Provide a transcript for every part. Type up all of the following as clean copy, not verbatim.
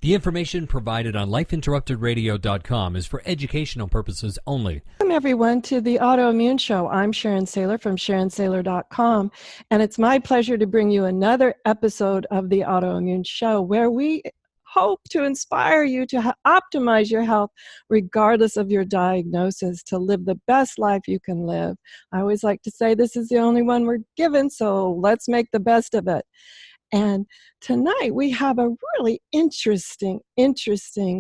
The information provided on lifeinterruptedradio.com is for educational purposes only. Welcome, everyone, to the Autoimmune Show. I'm Sharon Saylor from SharonSaylor.com, and it's my pleasure to bring you another episode of the Autoimmune Show, where we hope to inspire you to optimize your health regardless of your diagnosis, to live the best life you can live. I always like to say this is the only one we're given, so let's make the best of it. And tonight we have a really interesting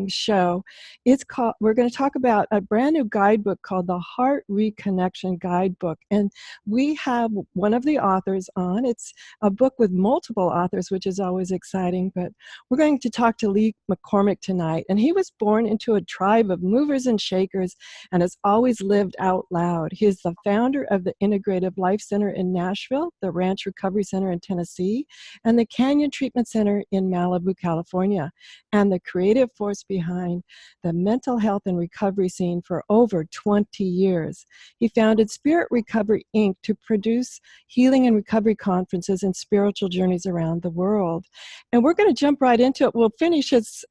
show. We're going to talk about a brand new guidebook called the Heart Reconnection Guidebook. And we have one of the authors on. It's a book with multiple authors, which is always exciting. But we're going to talk to Lee McCormick tonight. And he was born into a tribe of movers and shakers and has always lived out loud. He is the founder of the Integrative Life Center in Nashville, the Ranch Recovery Center in Tennessee, and the Canyon Treatment Center in Malibu, California, and the creative force behind the mental health and recovery scene for over 20 years. He founded Spirit Recovery, Inc. to produce healing and recovery conferences and spiritual journeys around the world. And we're going to jump right into it. We'll finish his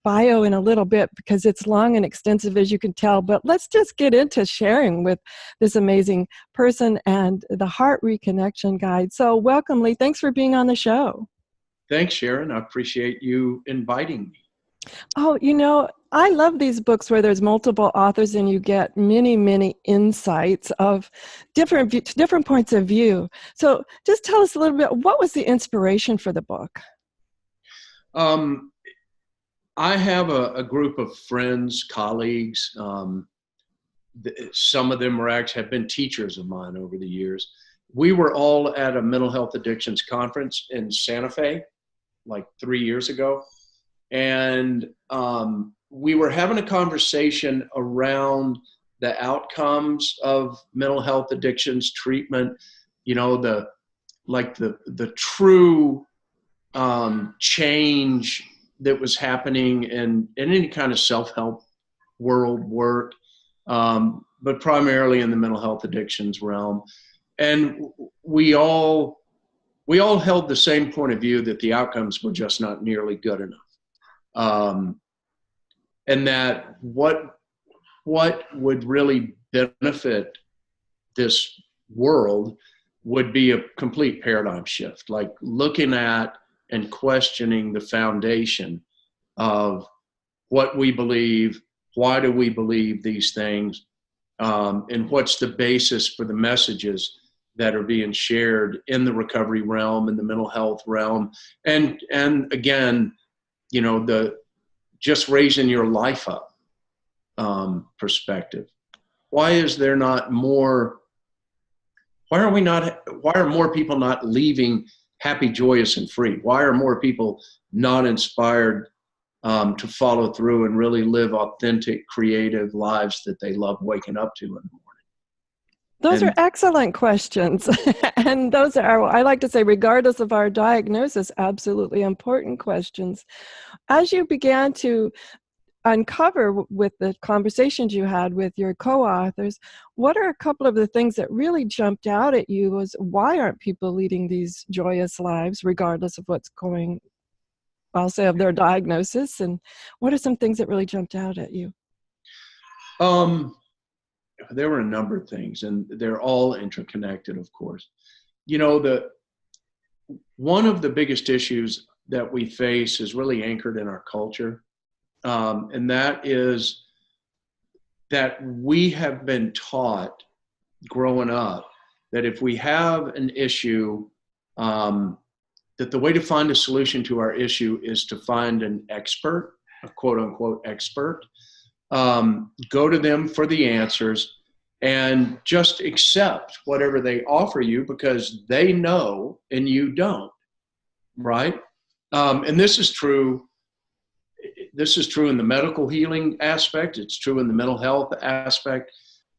bio in a little bit because it's long and extensive, as you can tell, but let's just get into sharing with this amazing person and the Heart Reconnection Guide. So welcome, Lee. Thanks for being on the show. Thanks, Sharon. I appreciate you inviting me. Oh, I love these books where there's multiple authors and you get many insights of different points of view. So just tell us a little bit, what was the inspiration for the book? I have a group of friends, colleagues. Some of them have been teachers of mine over the years. We were all at a mental health addictions conference in Santa Fe, like 3 years ago. And we were having a conversation around the outcomes of mental health addictions treatment, the true change that was happening in any kind of self-help world work, but primarily in the mental health addictions realm. And we all held the same point of view that the outcomes were just not nearly good enough. And that what would really benefit this world would be a complete paradigm shift, like looking at and questioning the foundation of what we believe, why do we believe these things, and what's the basis for the messages that are being shared in the recovery realm, in the mental health realm, and again, the just raising your life up perspective. Why are more people not leaving happy, joyous, and free? Why are more people not inspired to follow through and really live authentic, creative lives that they love waking up to in the morning? Those are excellent questions. And those are, I like to say, regardless of our diagnosis, absolutely important questions. As you began to uncover with the conversations you had with your co-authors, what are a couple of the things that really jumped out at you was why aren't people leading these joyous lives regardless of what's going, I'll say, of their diagnosis? And what are some things that really jumped out at you? There were a number of things, and they're all interconnected, of course. One of the biggest issues that we face is really anchored in our culture. And that is that we have been taught growing up that if we have an issue, that the way to find a solution to our issue is to find an expert, a quote unquote expert, go to them for the answers and just accept whatever they offer you because they know and you don't, right? And this is true in the medical healing aspect. It's true in the mental health aspect.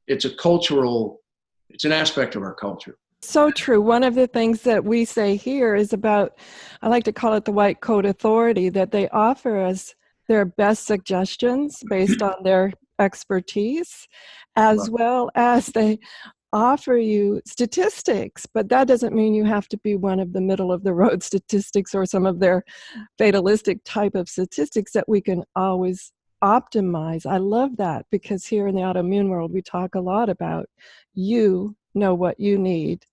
It's an aspect of our culture. So true. One of the things that we say here is about, I like to call it the white coat authority, that they offer us their best suggestions based on their expertise, as well as they offer you statistics, but that doesn't mean you have to be one of the middle of the road statistics or some of their fatalistic type of statistics that we can always optimize. I love that, because here in the autoimmune world, we talk a lot about you know what you need.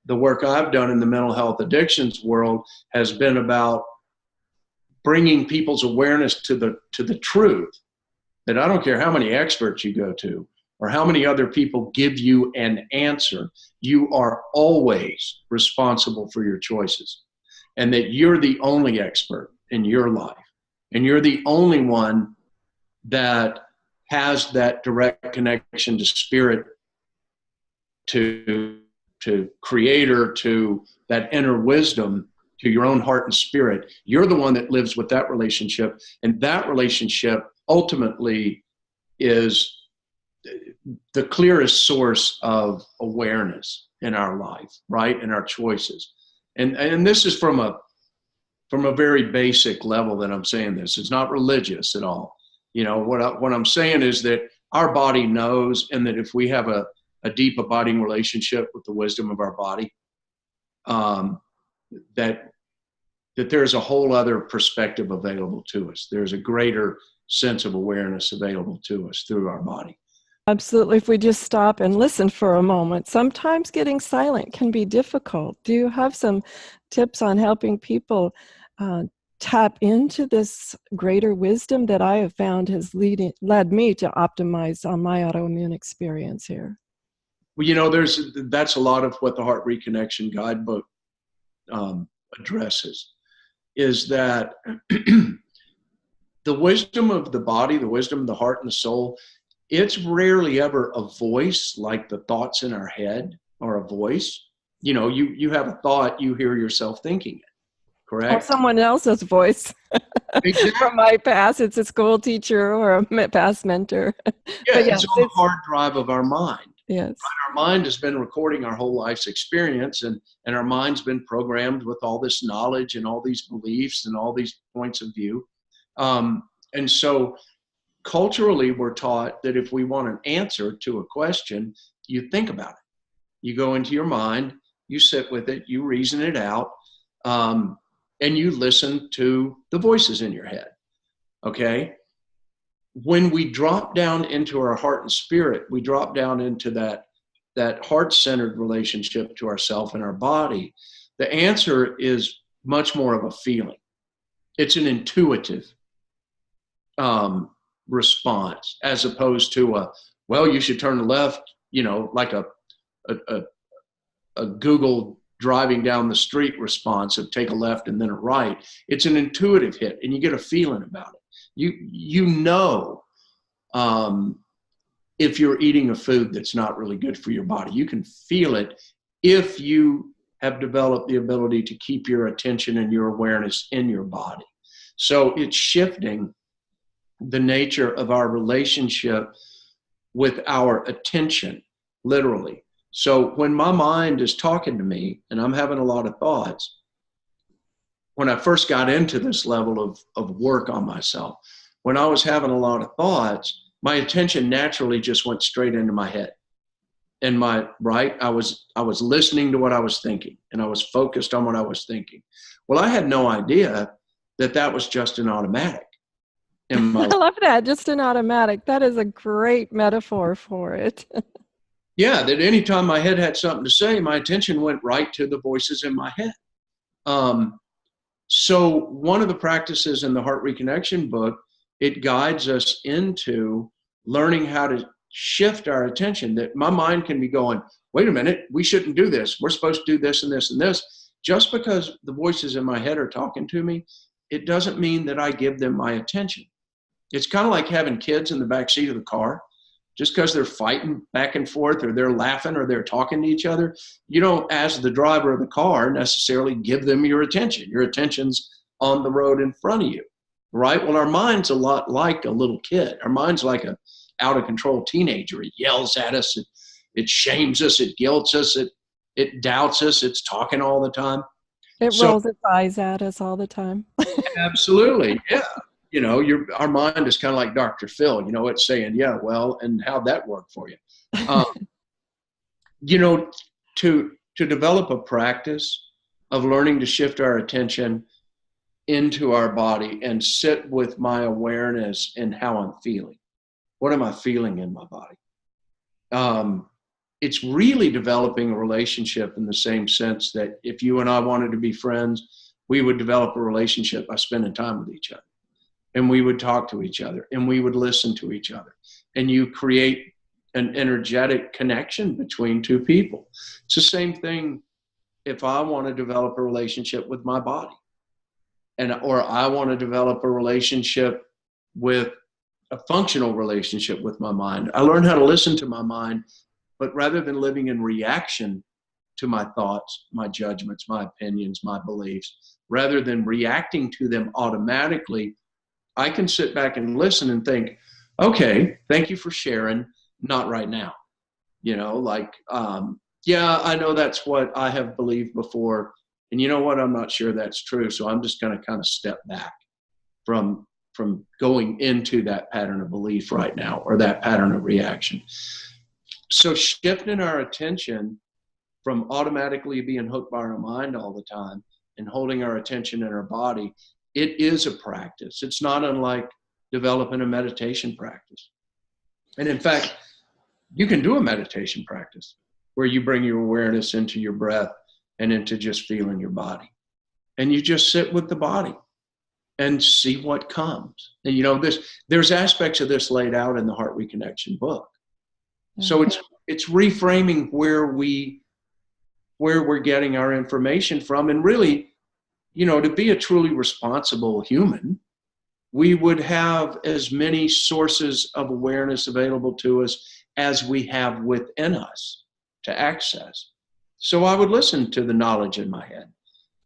The work I've done in the mental health addictions world has been about bringing people's awareness to the truth that I don't care how many experts you go to or how many other people give you an answer, you are always responsible for your choices, and that you're the only expert in your life, and you're the only one that has that direct connection to spirit, to creator, to that inner wisdom, to your own heart and spirit. You're the one that lives with that relationship, and that relationship ultimately is the clearest source of awareness in our life, right? In our choices. And this is from a very basic level that I'm saying this. It's not religious at all. You know, what I'm saying is that our body knows, and that if we have a deep abiding relationship with the wisdom of our body, that there's a whole other perspective available to us. There's a greater sense of awareness available to us through our body. Absolutely. If we just stop and listen for a moment, sometimes getting silent can be difficult. Do you have some tips on helping people tap into this greater wisdom that I have found has led me to optimize on my autoimmune experience here? Well, you know, that's a lot of what the Heart Reconnection Guidebook addresses, is that the wisdom of the body, the wisdom of the heart and the soul, it's rarely ever a voice like the thoughts in our head are a voice. You know, you have a thought, you hear yourself thinking it, correct? Or someone else's voice. Exactly. From my past, it's a school teacher or a past mentor. Yeah, it's on the hard drive of our mind. Yes. Right? Our mind has been recording our whole life's experience, and our mind's been programmed with all this knowledge and all these beliefs and all these points of view. And so culturally, we're taught that if we want an answer to a question, you think about it. You go into your mind, you sit with it, you reason it out, and you listen to the voices in your head, okay? When we drop down into our heart and spirit, we drop down into that heart-centered relationship to ourself and our body, the answer is much more of a feeling. It's an intuitive response, as opposed to well, you should turn left, you know, like a Google driving down the street response of take a left and then a right. It's an intuitive hit, and you get a feeling about it. You know, if you're eating a food that's not really good for your body, you can feel it if you have developed the ability to keep your attention and your awareness in your body. So it's shifting the nature of our relationship with our attention, literally. So when my mind is talking to me and I'm having a lot of thoughts, when I first got into this level of work on myself, when I was having a lot of thoughts, my attention naturally just went straight into my head. And I was listening to what I was thinking, and I was focused on what I was thinking. Well, I had no idea that was just an automatic. I love that, just an automatic. That is a great metaphor for it. Yeah, that anytime my head had something to say, my attention went right to the voices in my head. So one of the practices in the Heart Reconnection book, it guides us into learning how to shift our attention, that my mind can be going, wait a minute, we shouldn't do this. We're supposed to do this and this and this. Just because the voices in my head are talking to me, it doesn't mean that I give them my attention. It's kind of like having kids in the back seat of the car. Just because they're fighting back and forth, or they're laughing, or they're talking to each other, you don't, as the driver of the car, necessarily give them your attention. Your attention's on the road in front of you, right? Well, our mind's a lot like a little kid. Our mind's like a out-of-control teenager. It yells at us. It shames us. It guilts us. It doubts us. It's talking all the time. It rolls its eyes at us all the time. Absolutely, yeah. You know, our mind is kind of like Dr. Phil. You know, it's saying, yeah, well, and how'd that work for you? you know, to develop a practice of learning to shift our attention into our body and sit with my awareness in how I'm feeling. What am I feeling in my body? It's really developing a relationship in the same sense that if you and I wanted to be friends, we would develop a relationship by spending time with each other. And we would talk to each other and we would listen to each other. And you create an energetic connection between two people. It's the same thing if I want to develop a relationship with my body. Or I want to develop a relationship with a functional relationship with my mind. I learn how to listen to my mind, but rather than living in reaction to my thoughts, my judgments, my opinions, my beliefs, rather than reacting to them automatically, I can sit back and listen and think, okay, thank you for sharing, not right now. You know, like, yeah, I know that's what I have believed before. And you know what? I'm not sure that's true. So I'm just going to kind of step back from going into that pattern of belief right now, or that pattern of reaction. So shifting our attention from automatically being hooked by our mind all the time and holding our attention in our body, it is a practice. It's not unlike developing a meditation practice. And in fact, you can do a meditation practice where you bring your awareness into your breath and into just feeling your body. And you just sit with the body and see what comes. And you know, there's aspects of this laid out in the Heart Reconnection book. So it's reframing where we're getting our information from. And really, you know, to be a truly responsible human, we would have as many sources of awareness available to us as we have within us to access. So I would listen to the knowledge in my head,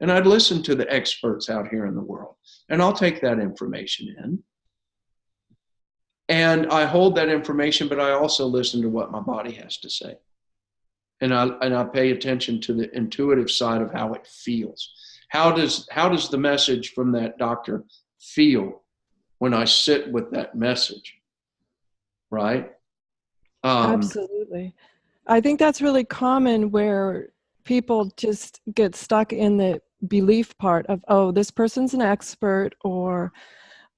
and I'd listen to the experts out here in the world, and I'll take that information in. And I hold that information, but I also listen to what my body has to say. And I pay attention to the intuitive side of how it feels. How does the message from that doctor feel when I sit with that message? Right? Absolutely. I think that's really common where people just get stuck in the belief part of, oh, this person's an expert, or,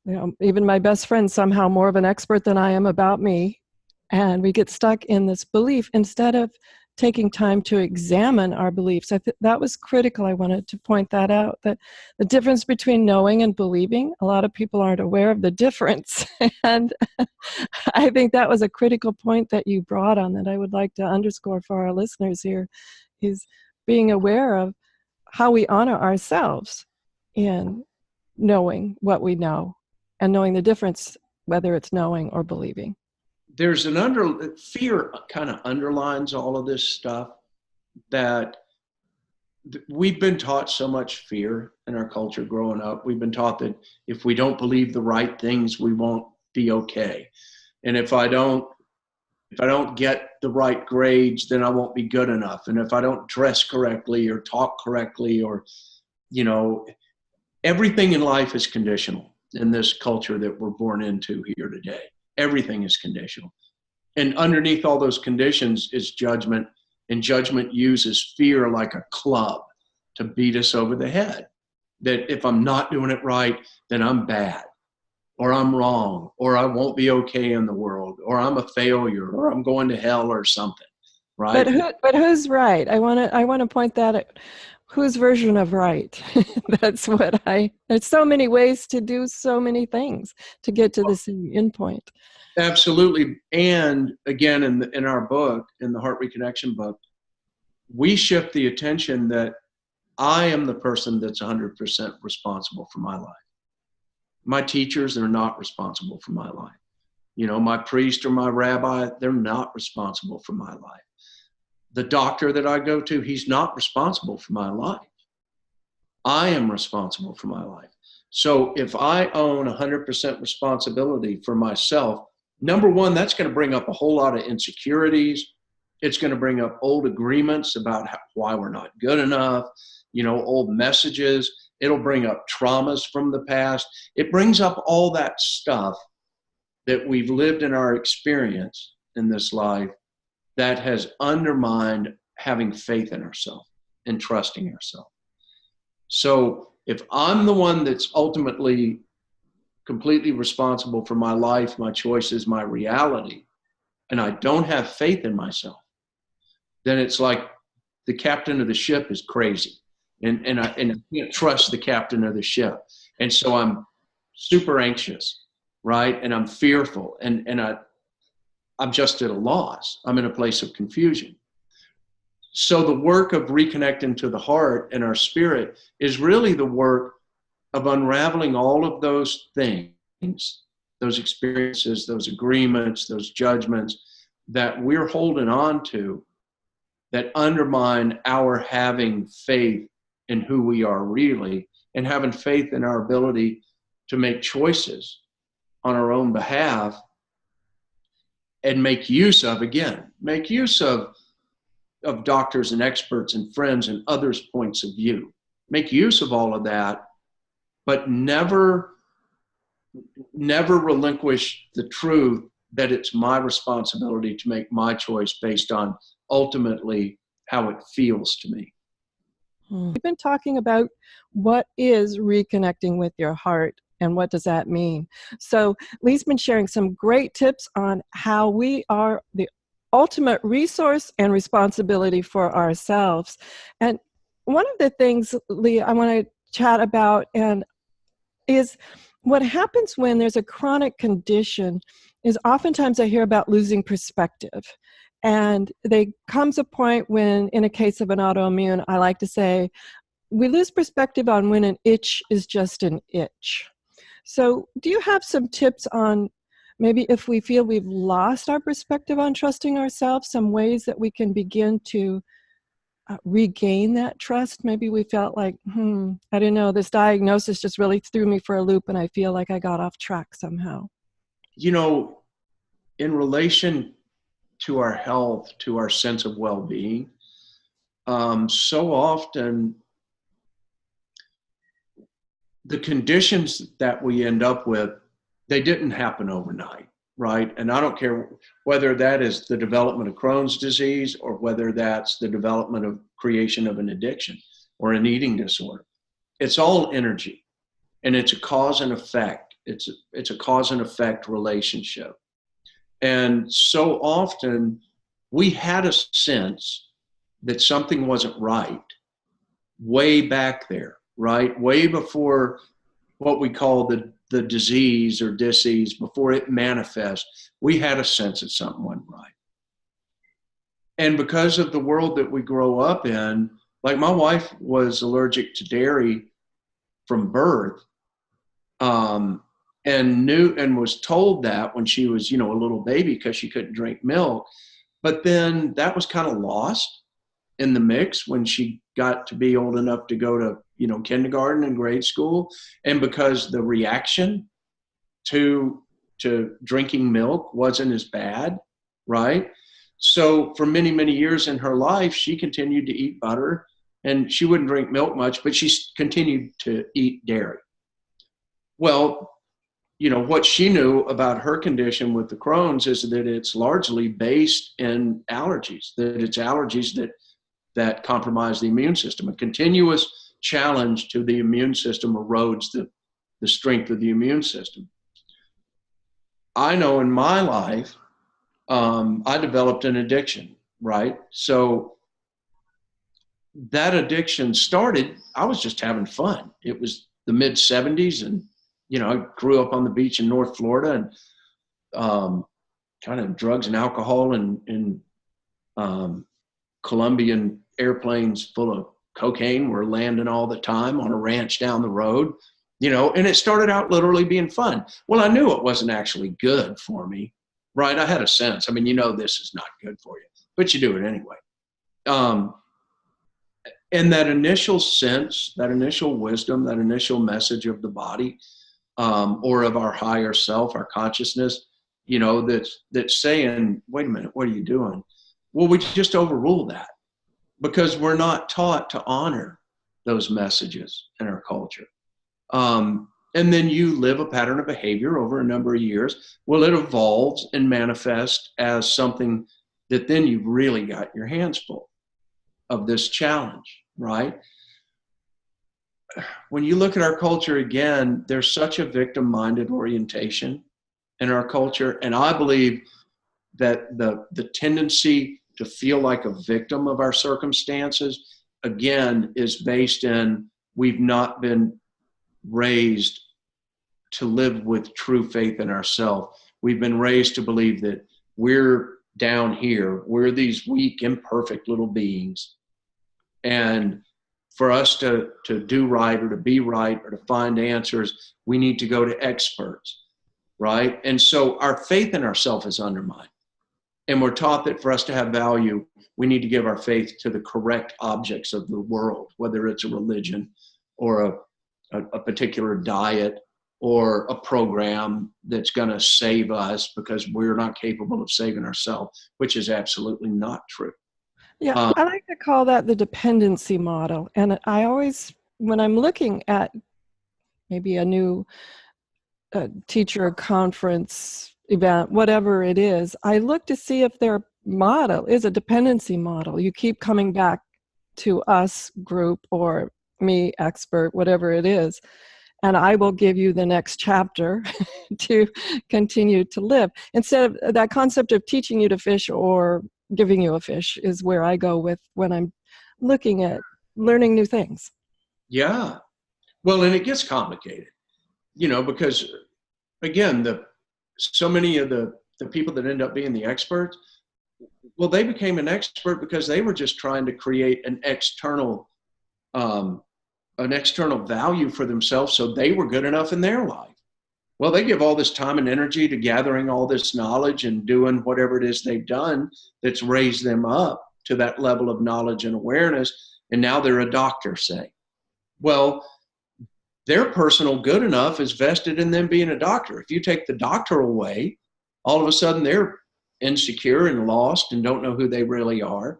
you know, even my best friend's somehow more of an expert than I am about me. And we get stuck in this belief instead of taking time to examine our beliefs. That was critical. I wanted to point that out, that the difference between knowing and believing, a lot of people aren't aware of the difference. And I think that was a critical point that you brought on that I would like to underscore for our listeners here, is being aware of how we honor ourselves in knowing what we know and knowing the difference, whether it's knowing or believing. There's fear kind of underlines all of this stuff, that we've been taught so much fear in our culture growing up. We've been taught that if we don't believe the right things, we won't be okay. And if I don't get the right grades, then I won't be good enough. And if I don't dress correctly or talk correctly, or, you know, everything in life is conditional in this culture that we're born into here today. Everything is conditional. And underneath all those conditions is judgment, and judgment uses fear like a club to beat us over the head. That if I'm not doing it right, then I'm bad, or I'm wrong, or I won't be okay in the world, or I'm a failure, or I'm going to hell or something, right? But who's right? I want to point that at whose version of right. That's what there's so many ways to do so many things to get to the same endpoint. Absolutely. And again, in our book, in the Heart Reconnection book, we shift the attention that I am the person that's 100% responsible for my life. My teachers are not responsible for my life. You know, my priest or my rabbi, they're not responsible for my life. The doctor that I go to, he's not responsible for my life. I am responsible for my life. So if I own 100% responsibility for myself, number one, that's going to bring up a whole lot of insecurities. It's going to bring up old agreements about why we're not good enough, you know, old messages. It'll bring up traumas from the past. It brings up all that stuff that we've lived in our experience in this life that has undermined having faith in ourselves and trusting ourselves. So if I'm the one that's ultimately completely responsible for my life, my choices, my reality, and I don't have faith in myself, then it's like the captain of the ship is crazy. And I can't trust the captain of the ship. And so I'm super anxious, right? And I'm fearful. And I'm just at a loss. I'm in a place of confusion. So the work of reconnecting to the heart and our spirit is really the work of unraveling all of those things, those experiences, those agreements, those judgments that we're holding on to that undermine our having faith in who we are really, and having faith in our ability to make choices on our own behalf and make use of doctors and experts and friends and others' points of view. Make use of all of that, but never relinquish the truth that it's my responsibility to make my choice based on ultimately how it feels to me. We've been talking about what is reconnecting with your heart and what does that mean. So Lee's been sharing some great tips on how we are the ultimate resource and responsibility for ourselves. And one of the things, Lee, I want to chat about is what happens when there's a chronic condition is oftentimes I hear about losing perspective. And there comes a point when, in a case of an autoimmune, I like to say, we lose perspective on when an itch is just an itch. So do you have some tips on maybe if we feel we've lost our perspective on trusting ourselves, some ways that we can begin to regain that trust? Maybe we felt like, I don't know, this diagnosis just really threw me for a loop and I feel like I got off track somehow. You know, in relation to our health, to our sense of well-being, so often the conditions that we end up with, they didn't happen overnight, right? And I don't care whether that is the development of Crohn's disease or whether that's the development of creation of an addiction or an eating disorder. It's all energy, and it's a cause and effect. It's a cause and effect relationship. And so often we had a sense that something wasn't right way back there, right? Way before what we call the disease or disease, before it manifests, we had a sense that something wasn't right. And because of the world that we grow up in, like my wife was allergic to dairy from birth, and was told that when she was, a little baby because she couldn't drink milk. But then that was kind of lost in the mix when she got to be old enough to go to, kindergarten and grade school. And because the reaction to drinking milk wasn't as bad, right? So for many, many years in her life, she continued to eat butter, and she wouldn't drink milk much, but she continued to eat dairy. Well, what she knew about her condition with the Crohn's is that it's largely based in allergies, that it's allergies that compromise the immune system. A continuous challenge to the immune system erodes the strength of the immune system. I know in my life, I developed an addiction, right? So that addiction started, I was just having fun. It was the mid 70s, and I grew up on the beach in North Florida, and kind of drugs and alcohol and Colombian airplanes full of cocaine were landing all the time on a ranch down the road, and it started out literally being fun. Well, I knew it wasn't actually good for me, right? I had a sense. I mean, this is not good for you, but you do it anyway. And that initial sense, that initial wisdom, that initial message of the body, or of our higher self, our consciousness, that's saying, wait a minute, what are you doing? Well, we just overrule that because we're not taught to honor those messages in our culture. And then you live a pattern of behavior over a number of years. Well, it evolves and manifests as something that then you've really got your hands full of this challenge, right? When you look at our culture again, there's such a victim-minded orientation in our culture. And I believe that the tendency to feel like a victim of our circumstances, again, is based in we've not been raised to live with true faith in ourselves. We've been raised to believe that we're down here. We're these weak, imperfect little beings. And for us to do right or to be right or to find answers, we need to go to experts, right? And so our faith in ourselves is undermined. And we're taught that for us to have value, we need to give our faith to the correct objects of the world, whether it's a religion or a particular diet or a program that's going to save us because we're not capable of saving ourselves, which is absolutely not true. Yeah, I like to call that the dependency model. And I always, when I'm looking at maybe a new teacher conference event, whatever it is, I look to see if their model is a dependency model. You keep coming back to us group or me expert, whatever it is, and I will give you the next chapter to continue to live. Instead of that concept of teaching you to fish or giving you a fish is where I go with when I'm looking at learning new things. Yeah. Well, and it gets complicated, because again, so many of the people that end up being the experts, well, they became an expert because they were just trying to create an external value for themselves so they were good enough in their life. Well, they give all this time and energy to gathering all this knowledge and doing whatever it is they've done that's raised them up to that level of knowledge and awareness, and now they're a doctor, say. Well, their personal good enough is vested in them being a doctor. If you take the doctor away, all of a sudden they're insecure and lost and don't know who they really are.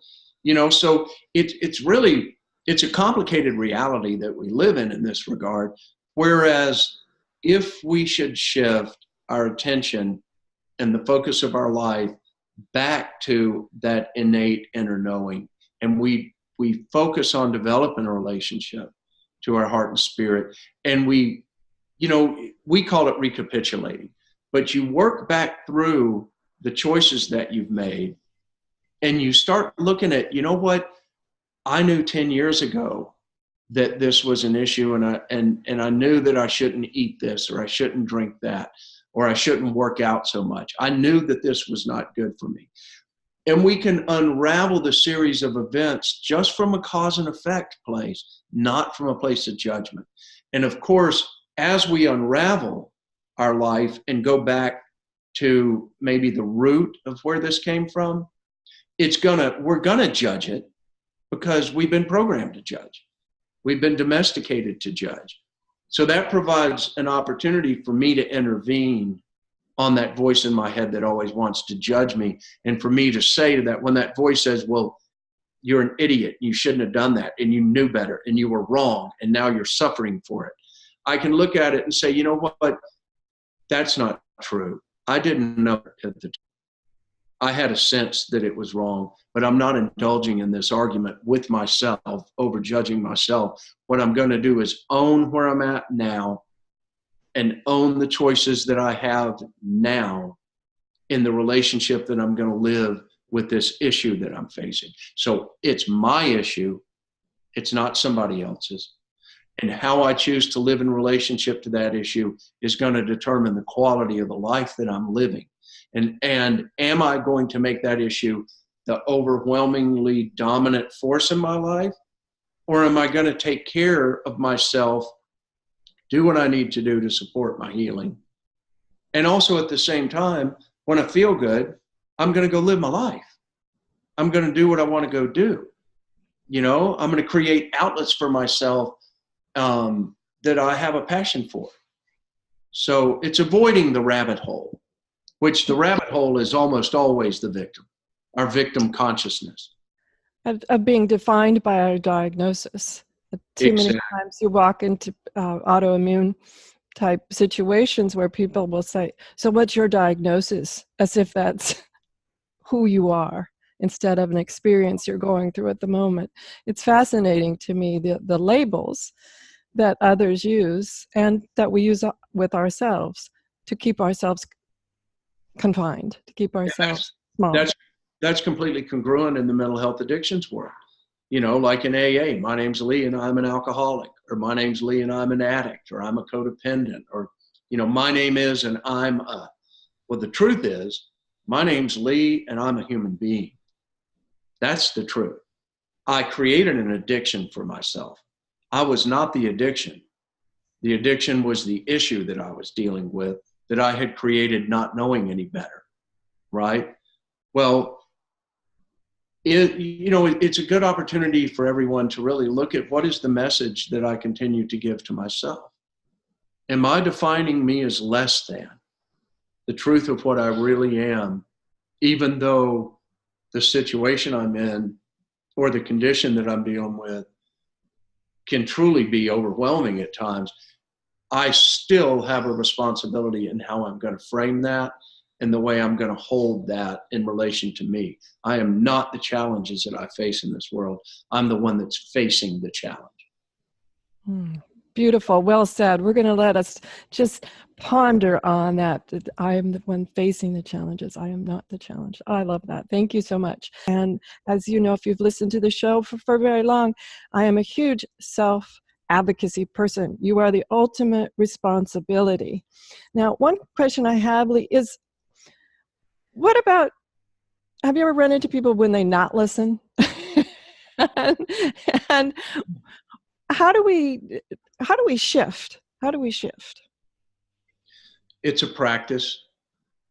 So it's a complicated reality that we live in this regard. Whereas if we should shift our attention and the focus of our life back to that innate inner knowing, and we focus on developing a relationship to our heart and spirit, and we call it recapitulating, but you work back through the choices that you've made and you start looking at, what I knew 10 years ago that this was an issue, and I knew that I shouldn't eat this, or I shouldn't drink that, or I shouldn't work out so much. I knew that this was not good for me. And we can unravel the series of events just from a cause and effect place, not from a place of judgment. And of course, as we unravel our life and go back to maybe the root of where this came from, we're gonna judge it because we've been programmed to judge. We've been domesticated to judge. So that provides an opportunity for me to intervene on that voice in my head that always wants to judge me. And for me to say to that, when that voice says, well, you're an idiot, you shouldn't have done that, and you knew better, and you were wrong, and now you're suffering for it. I can look at it and say, you know what? That's not true. I didn't know at the time. I had a sense that it was wrong, but I'm not indulging in this argument with myself, over judging myself. What I'm going to do is own where I'm at now and own the choices that I have now in the relationship that I'm going to live with this issue that I'm facing. So it's my issue. It's not somebody else's. And how I choose to live in relationship to that issue is going to determine the quality of the life that I'm living. And am I going to make that issue the overwhelmingly dominant force in my life? Or am I going to take care of myself, do what I need to do to support my healing? And also at the same time, when I feel good, I'm going to go live my life. I'm going to do what I want to go do. I'm going to create outlets for myself that I have a passion for. So it's avoiding the rabbit hole, which the rabbit hole is almost always the victim, our victim consciousness. Of being defined by our diagnosis. Too many times you walk into autoimmune type situations where people will say, so what's your diagnosis? As if that's who you are. instead of an experience you're going through at the moment. It's fascinating to me, the labels that others use and that we use with ourselves to keep ourselves confined, to keep ourselves small. That's completely congruent in the mental health addictions world. You know, like in AA, my name's Lee and I'm an alcoholic, or my name's Lee and I'm an addict, or I'm a codependent, or, you know, my name is and I'm a. Well, the truth is, my name's Lee and I'm a human being. That's the truth. I created an addiction for myself. I was not the addiction. The addiction was the issue that I was dealing with, that I had created not knowing any better, right? Well, it's a good opportunity for everyone to really look at what is the message that I continue to give to myself. Am I defining me as less than the truth of what I really am, even though the situation I'm in or the condition that I'm dealing with can truly be overwhelming at times? I still have a responsibility in how I'm going to frame that and the way I'm going to hold that in relation to me. I am not the challenges that I face in this world. I'm the one that's facing the challenge. Beautiful. Well said. We're going to let us just ponder on that. I am the one facing the challenges. I am not the challenge. I love that. Thank you so much. And as you know, if you've listened to the show for very long, I am a huge self-advocacy person. You are the ultimate responsibility. Now, one question I have, Lee, is what about, have you ever run into people when they not listen? and how do we shift? How do we shift? It's a practice.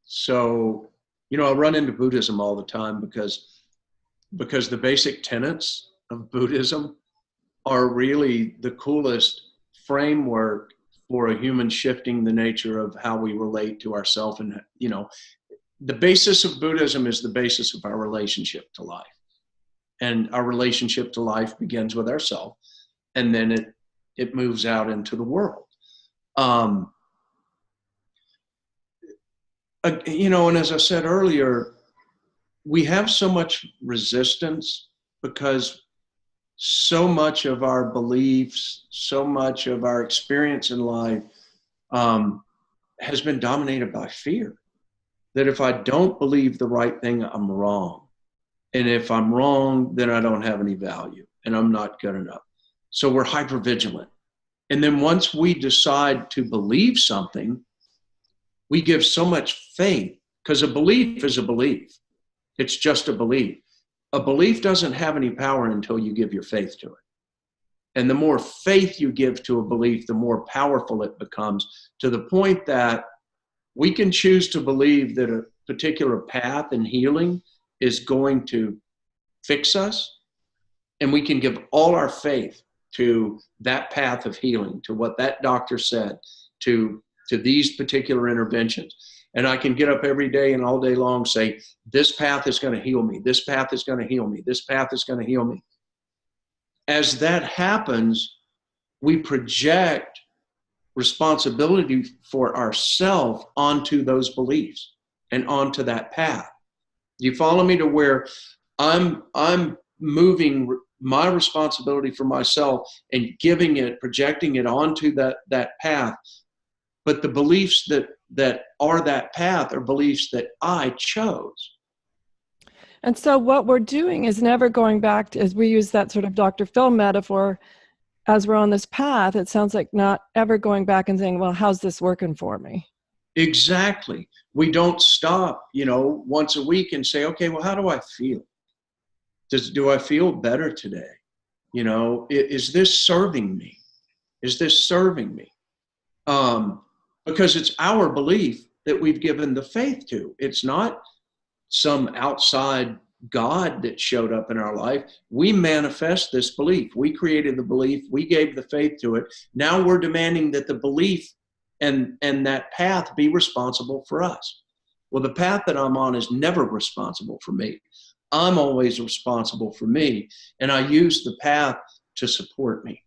So, I run into Buddhism all the time because the basic tenets of Buddhism are really the coolest framework for a human shifting the nature of how we relate to ourselves. And, the basis of Buddhism is the basis of our relationship to life. And our relationship to life begins with ourselves, and then it moves out into the world. And as I said earlier, we have so much resistance because so much of our beliefs, so much of our experience in life has been dominated by fear. That if I don't believe the right thing, I'm wrong. And if I'm wrong, then I don't have any value and I'm not good enough. So we're hypervigilant. And then once we decide to believe something, we give so much faith, because a belief is a belief. It's just a belief. A belief doesn't have any power until you give your faith to it. And the more faith you give to a belief, the more powerful it becomes, to the point that we can choose to believe that a particular path in healing is going to fix us. And we can give all our faith to that path of healing, to what that doctor said, to these particular interventions. And I can get up every day and all day long say, this path is going to heal me. This path is going to heal me. This path is going to heal me. As that happens, we project responsibility for ourselves onto those beliefs and onto that path. You follow me, to where I'm moving my responsibility for myself and projecting it onto that path. But the beliefs that are that path are beliefs that I chose. And so what we're doing is never going back to, as we use that sort of Dr. Phil metaphor, as we're on this path, it sounds like not ever going back and saying, well, how's this working for me? Exactly. We don't stop, once a week and say, okay, well, how do I feel? Do I feel better today? Is this serving me? Is this serving me? Because it's our belief that we've given the faith to. It's not some outside God that showed up in our life. We manifest this belief. We created the belief. We gave the faith to it. Now we're demanding that the belief and that path be responsible for us. Well, the path that I'm on is never responsible for me. I'm always responsible for me. And I use the path to support me.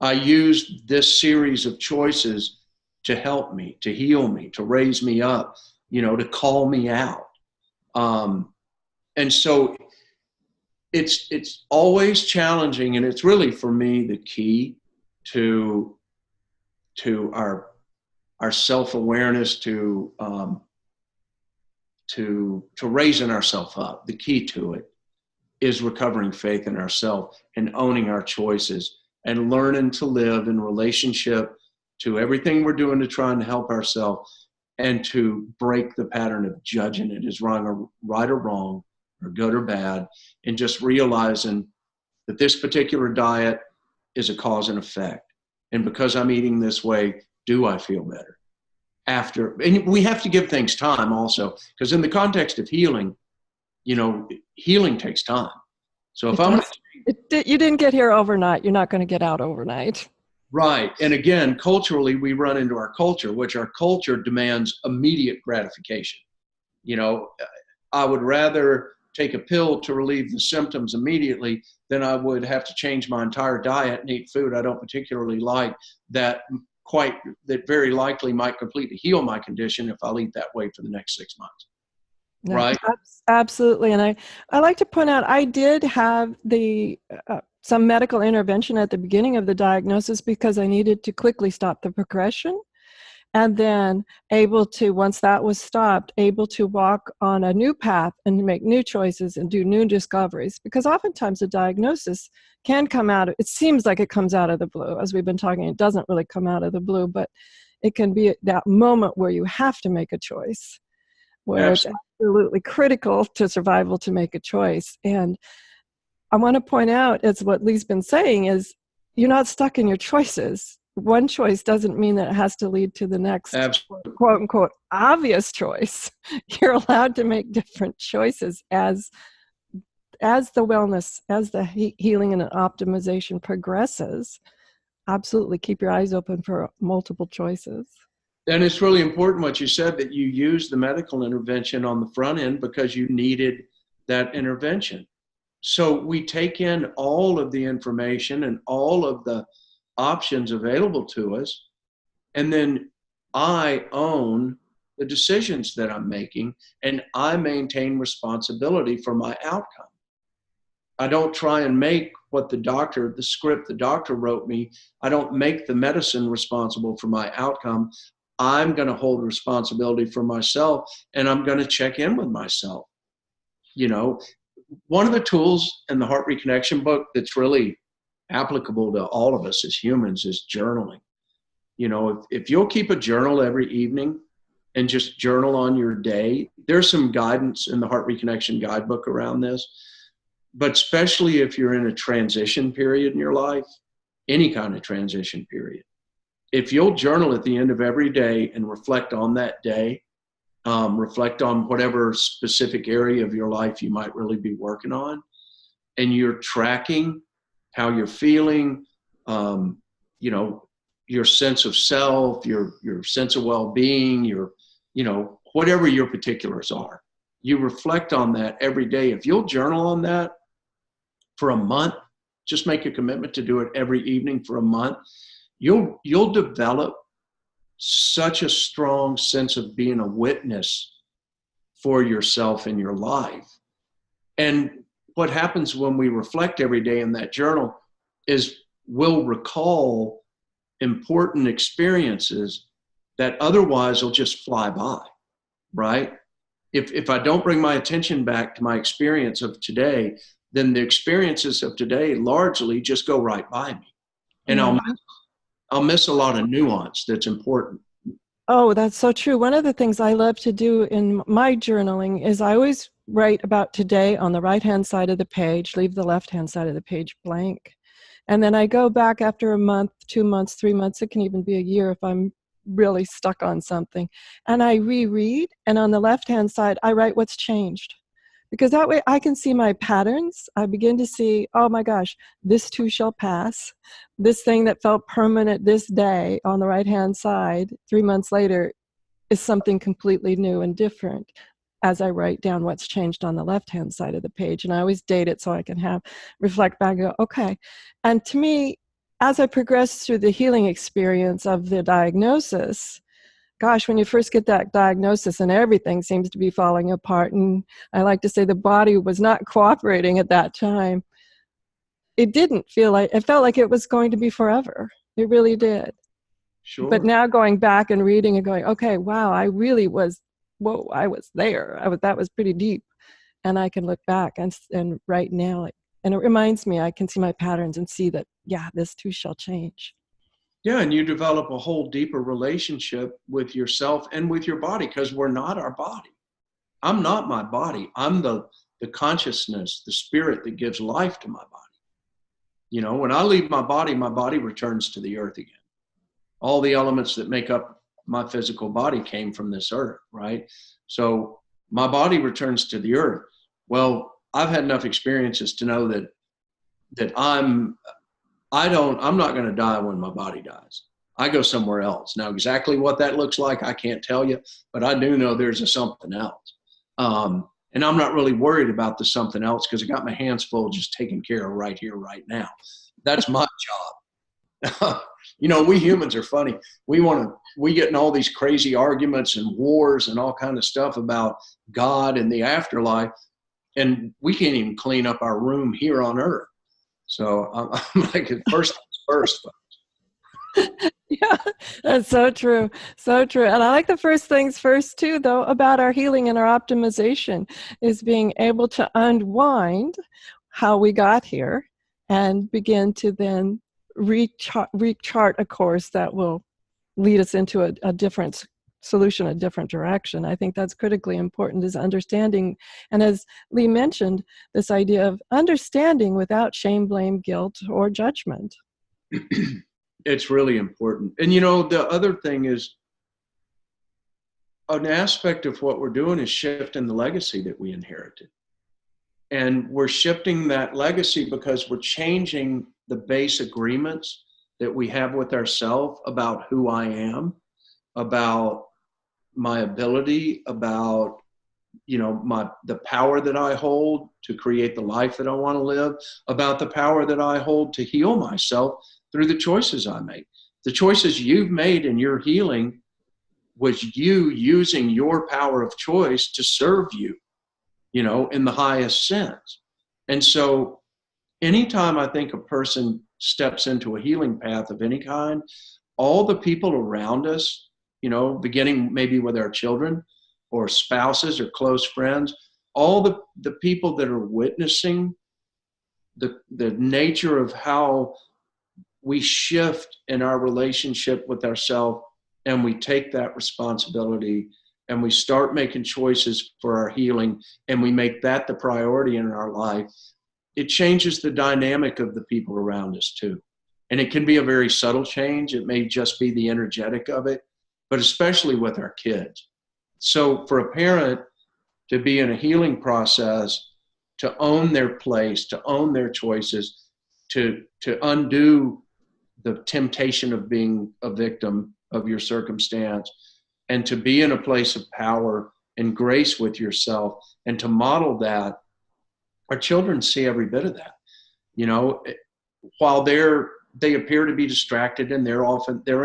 I used this series of choices to help me, to heal me, to raise me up, to call me out. And so it's always challenging, and it's really, for me, the key to our self-awareness, to raising ourselves up. The key to it is recovering faith in ourselves and owning our choices and learning to live in relationship to everything we're doing to try and help ourselves, and to break the pattern of judging it as wrong or right or wrong or good or bad, and just realizing that this particular diet is a cause and effect. And because I'm eating this way, do I feel better? And we have to give things time also, because in the context of healing, healing takes time. So if you didn't get here overnight, you're not going to get out overnight. Right. And again, culturally, we run into our culture, which our culture demands immediate gratification. I would rather take a pill to relieve the symptoms immediately than I would have to change my entire diet and eat food I don't particularly like that very likely might completely heal my condition if I'll eat that way for the next 6 months. No, right? Absolutely. And I like to point out, I did have some medical intervention at the beginning of the diagnosis because I needed to quickly stop the progression. And then once that was stopped, able to walk on a new path and make new choices and do new discoveries. Because oftentimes a diagnosis can come it seems like it comes out of the blue. As we've been talking, it doesn't really come out of the blue, but it can be that moment where you have to make a choice, where Absolutely. it's absolutely critical to survival to make a choice. And I want to point out, as what Lee's been saying, is you're not stuck in your choices. One choice doesn't mean that it has to lead to the next quote unquote obvious choice. You're allowed to make different choices as the wellness, as the healing and optimization progresses. Absolutely keep your eyes open for multiple choices. And it's really important what you said, that you use the medical intervention on the front end because you needed that intervention. So we take in all of the information and all of the options available to us, and then I own the decisions that I'm making, and I maintain responsibility for my outcome. I don't try and make the script the doctor wrote me, I don't make the medicine responsible for my outcome. I'm going to hold responsibility for myself, and I'm going to check in with myself. One of the tools in the Heart Reconnection book that's really applicable to all of us as humans is journaling. If you'll keep a journal every evening and just journal on your day, there's some guidance in the Heart Reconnection Guidebook around this, but especially if you're in a transition period in your life, any kind of transition period, if you'll journal at the end of every day and reflect on that day, reflect on whatever specific area of your life you might really be working on, and you're tracking how you're feeling, your sense of self, your sense of well-being, whatever your particulars are. You reflect on that every day. If you'll journal on that for a month, just make a commitment to do it every evening for a month, you'll develop such a strong sense of being a witness for yourself in your life. And what happens when we reflect every day in that journal is we'll recall important experiences that otherwise will just fly by, right? If I don't bring my attention back to my experience of today, then the experiences of today largely just go right by me. And I'll miss a lot of nuance that's important. Oh, that's so true. One of the things I love to do in my journaling is I always write about today on the right-hand side of the page, leave the left-hand side of the page blank. And then I go back after a month, 2 months, 3 months, it can even be a year if I'm really stuck on something. And I reread, and on the left-hand side, I write what's changed. Because that way I can see my patterns. I begin to see, oh my gosh, this too shall pass. This thing that felt permanent this day on the right-hand side, 3 months later, is something completely new and different as I write down what's changed on the left-hand side of the page. And I always date it so I can reflect back and go, okay. And to me, as I progress through the healing experience of the diagnosis, gosh, when you first get that diagnosis and everything seems to be falling apart, and I like to say the body was not cooperating at that time, it didn't feel like, it felt like it was going to be forever. It really did. Sure. But now going back and reading and going, okay, wow, I really was, whoa, I was there. That was pretty deep. And I can look back and right now, and it reminds me, I can see my patterns and see that, yeah, this too shall change. Yeah, and you develop a whole deeper relationship with yourself and with your body, because we're not our body. I'm not my body. I'm the consciousness, the spirit that gives life to my body. You know, when I leave my body returns to the earth again. All the elements that make up my physical body came from this earth, right? So my body returns to the earth. Well, I've had enough experiences to know that I'm not going to die when my body dies. I go somewhere else. Now, exactly what that looks like, I can't tell you, but I do know there's a something else. And I'm not really worried about the something else, because I got my hands full just taking care of right here, right now. That's my job. You know, we humans are funny. We get in all these crazy arguments and wars and all kind of stuff about God and the afterlife, and we can't even clean up our room here on earth. So I'm like, first things first. Yeah, that's so true. So true. And I like the first things first too, though, about our healing and our optimization is being able to unwind how we got here and begin to then rechart a course that will lead us into a different solution, a different direction. I think that's critically important, is understanding. And as Lee mentioned, this idea of understanding without shame, blame, guilt, or judgment. It's really important. And, you know, the other thing is, an aspect of what we're doing is shifting the legacy that we inherited. And we're shifting that legacy because we're changing the base agreements that we have with ourselves about who I am, about my ability, about, you know, the power that I hold to create the life that I want to live, about the power that I hold to heal myself through the choices I make. The choices you've made in your healing was you using your power of choice to serve you, you know, in the highest sense. And so anytime I think a person steps into a healing path of any kind, all the people around us, you know, beginning maybe with our children or spouses or close friends, all the people that are witnessing the nature of how we shift in our relationship with ourselves, and we take that responsibility and we start making choices for our healing, and we make that the priority in our life, it changes the dynamic of the people around us too. And it can be a very subtle change. It may just be the energetic of it, but especially with our kids. So for a parent to be in a healing process, to own their place, to own their choices, to undo the temptation of being a victim of your circumstance, and to be in a place of power and grace with yourself, and to model that, our children see every bit of that. You know, while they appear to be distracted, and they're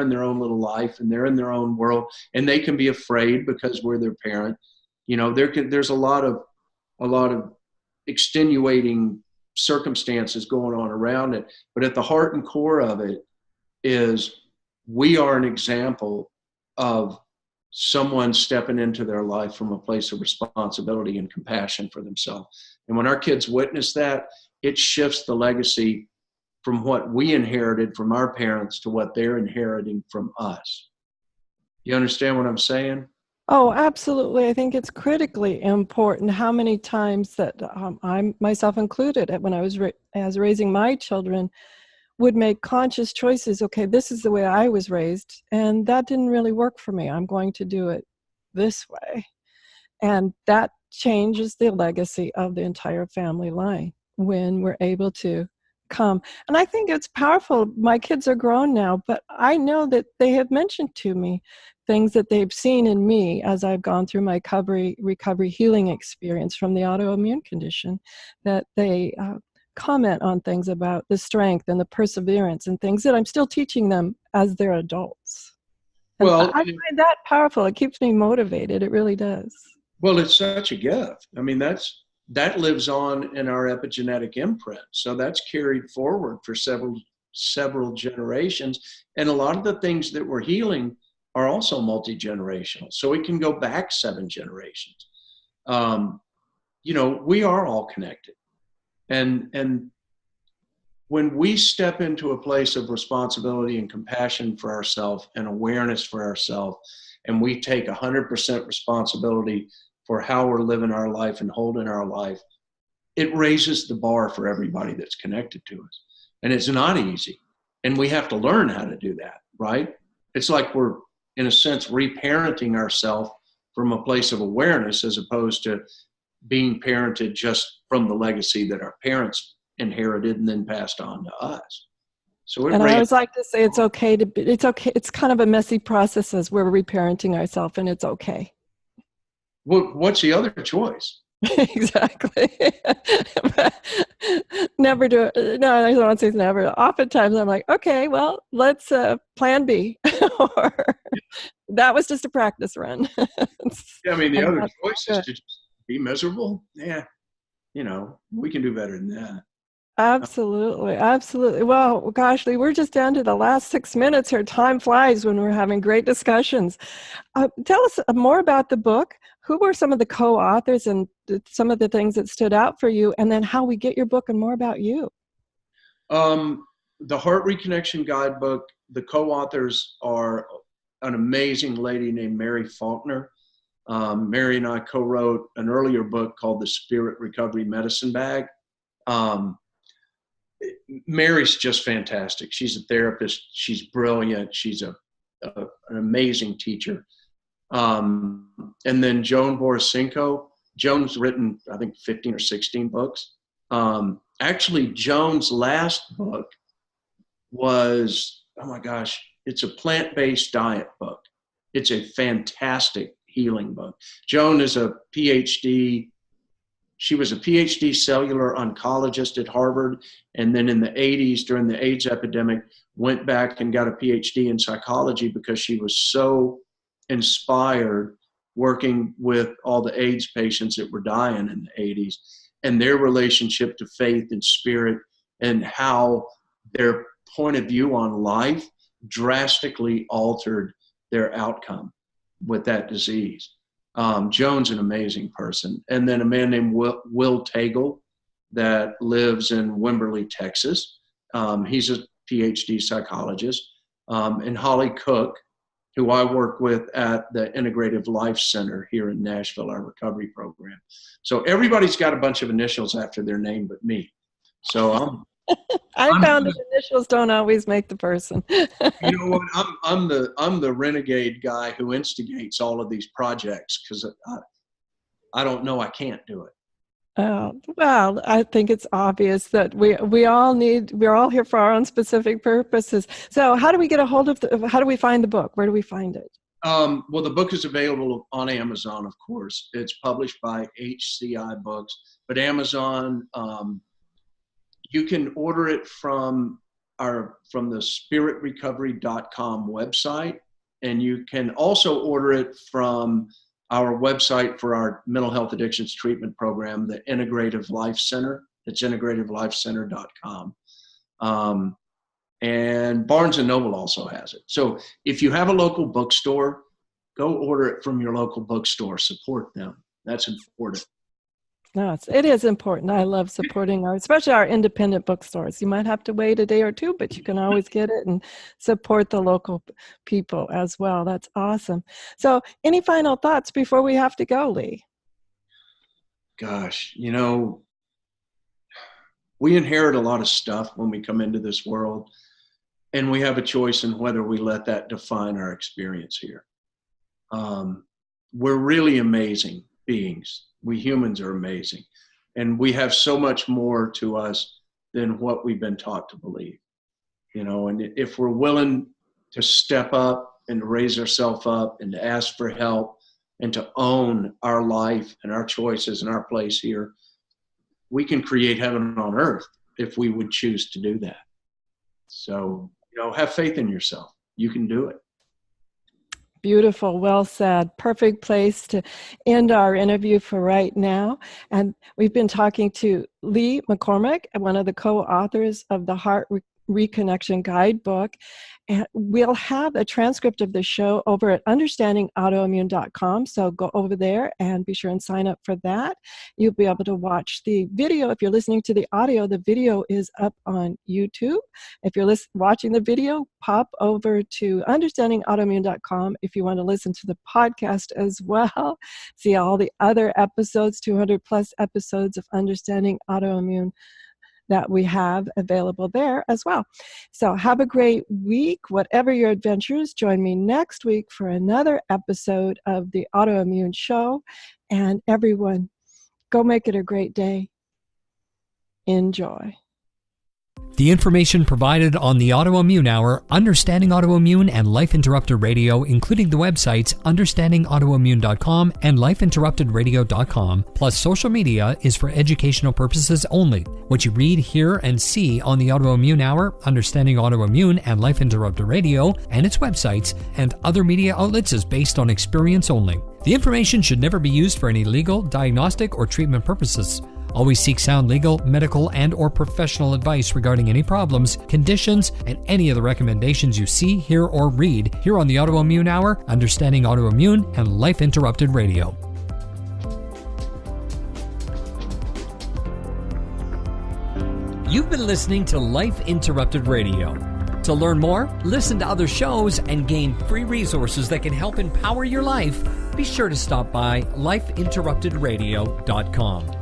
in their own little life, and they're in their own world, and they can be afraid because we're their parent. You know, there's a lot of extenuating circumstances going on around it, but at the heart and core of it is we are an example of someone stepping into their life from a place of responsibility and compassion for themselves. And when our kids witness that, it shifts the legacy from what we inherited from our parents to what they're inheriting from us. You understand what I'm saying? Oh, absolutely. I think it's critically important how many times that I, myself included, when I was raising my children, would make conscious choices. Okay, this is the way I was raised, and that didn't really work for me. I'm going to do it this way. And that changes the legacy of the entire family line when we're able to come. And I think it's powerful. My kids are grown now, but I know that they have mentioned to me things that they've seen in me as I've gone through my recovery healing experience from the autoimmune condition, that they comment on things about the strength and the perseverance and things that I'm still teaching them as they're adults. And Well, I find that powerful. It keeps me motivated. It really does. well, it's such a gift. I mean, that lives on in our epigenetic imprint. So that's carried forward for several generations. And a lot of the things that we're healing are also multi-generational. So it can go back 7 generations. We are all connected. And when we step into a place of responsibility and compassion for ourselves and awareness for ourselves, and we take 100% responsibility for how we're living our life and holding our life, it raises the bar for everybody that's connected to us. And it's not easy. And we have to learn how to do that, right? It's like we're, in a sense, reparenting ourselves from a place of awareness as opposed to being parented just from the legacy that our parents inherited and then passed on to us. So and I always like to say it's okay. It's kind of a messy process as we're reparenting ourselves, and it's okay. Well, what's the other choice? Exactly. Never do it. No, I don't want to say never. Oftentimes I'm like, okay, well, let's plan B. Or that was just a practice run. Yeah, I mean, the other choice is to just be miserable. Yeah, we can do better than that. Absolutely. Absolutely. Well, gosh, Lee, we're just down to the last 6 minutes here. Time flies when we're having great discussions. Tell us more about the book. Who were some of the co-authors and some of the things that stood out for you, and then how we get your book and more about you? The Heart Reconnection Guidebook, the co-authors are an amazing lady named Mary Faulkner. Mary and I co-wrote an earlier book called The Spirit Recovery Medicine Bag. Mary's just fantastic. She's a therapist. She's brilliant. She's an amazing teacher. And then Joan Borisenko. Joan's written, I think, 15 or 16 books. Actually, Joan's last book was, oh my gosh, it's a plant-based diet book. It's a fantastic healing book. Joan is a PhD. She was a PhD cellular oncologist at Harvard, and then in the 80s, during the AIDS epidemic, went back and got a PhD in psychology because she was so inspired working with all the AIDS patients that were dying in the 80s and their relationship to faith and spirit and how their point of view on life drastically altered their outcome with that disease. Joan's an amazing person. And then a man named Will Tagle that lives in Wimberley, Texas. He's a PhD psychologist. And Holly Cook, who I work with at the Integrative Life Center here in Nashville, our recovery program. So everybody's got a bunch of initials after their name but me. So I found that initials don't always make the person. You know what? I'm the renegade guy who instigates all of these projects because I don't know I can't do it. Oh, well, I think it's obvious that we're all here for our own specific purposes. So how do we get a hold of how do we find the book? Where do we find it? Well, the book is available on Amazon, of course. It's published by HCI Books, but Amazon, you can order it from the spiritrecovery.com website, and you can also order it from our website for our mental health addictions treatment program, the Integrative Life Center. It's integrativelifecenter.com. And Barnes & Noble also has it. So if you have a local bookstore, go order it from your local bookstore. Support them. That's important. No, it is important. I love supporting especially our independent bookstores. You might have to wait a day or two, but you can always get it and support the local people as well. That's awesome. So any final thoughts before we have to go, Lee? Gosh, we inherit a lot of stuff when we come into this world, and we have a choice in whether we let that define our experience here. We're really amazing beings. We humans are amazing, and we have so much more to us than what we've been taught to believe, and if we're willing to step up and raise ourselves up and to ask for help and to own our life and our choices and our place here, we can create heaven on earth if we would choose to do that. So, have faith in yourself. You can do it. Beautiful. Well said. Perfect place to end our interview for right now. And we've been talking to Lee McCormick, one of the co-authors of the Heart Reconnection Guidebook. And we'll have a transcript of the show over at understandingautoimmune.com. So go over there and be sure and sign up for that. You'll be able to watch the video. If you're listening to the audio, the video is up on YouTube. If you're watching the video, pop over to understandingautoimmune.com if you want to listen to the podcast as well. See all the other episodes, 200 plus episodes of Understanding Autoimmune that we have available there as well. So have a great week. Whatever your adventures, join me next week for another episode of the Autoimmune Show. And everyone, go make it a great day. Enjoy. The information provided on the Autoimmune Hour, Understanding Autoimmune, and Life Interrupted Radio, including the websites understandingautoimmune.com and lifeinterruptedradio.com, plus social media, is for educational purposes only. What you read, hear, and see on the Autoimmune Hour, Understanding Autoimmune, and Life Interrupted Radio, and its websites and other media outlets is based on experience only. The information should never be used for any legal, diagnostic, or treatment purposes. Always seek sound legal, medical, and or professional advice regarding any problems, conditions, and any of the recommendations you see, hear, or read here on the Autoimmune Hour, Understanding Autoimmune, and Life Interrupted Radio. You've been listening to Life Interrupted Radio. To learn more, listen to other shows, and gain free resources that can help empower your life, be sure to stop by lifeinterruptedradio.com.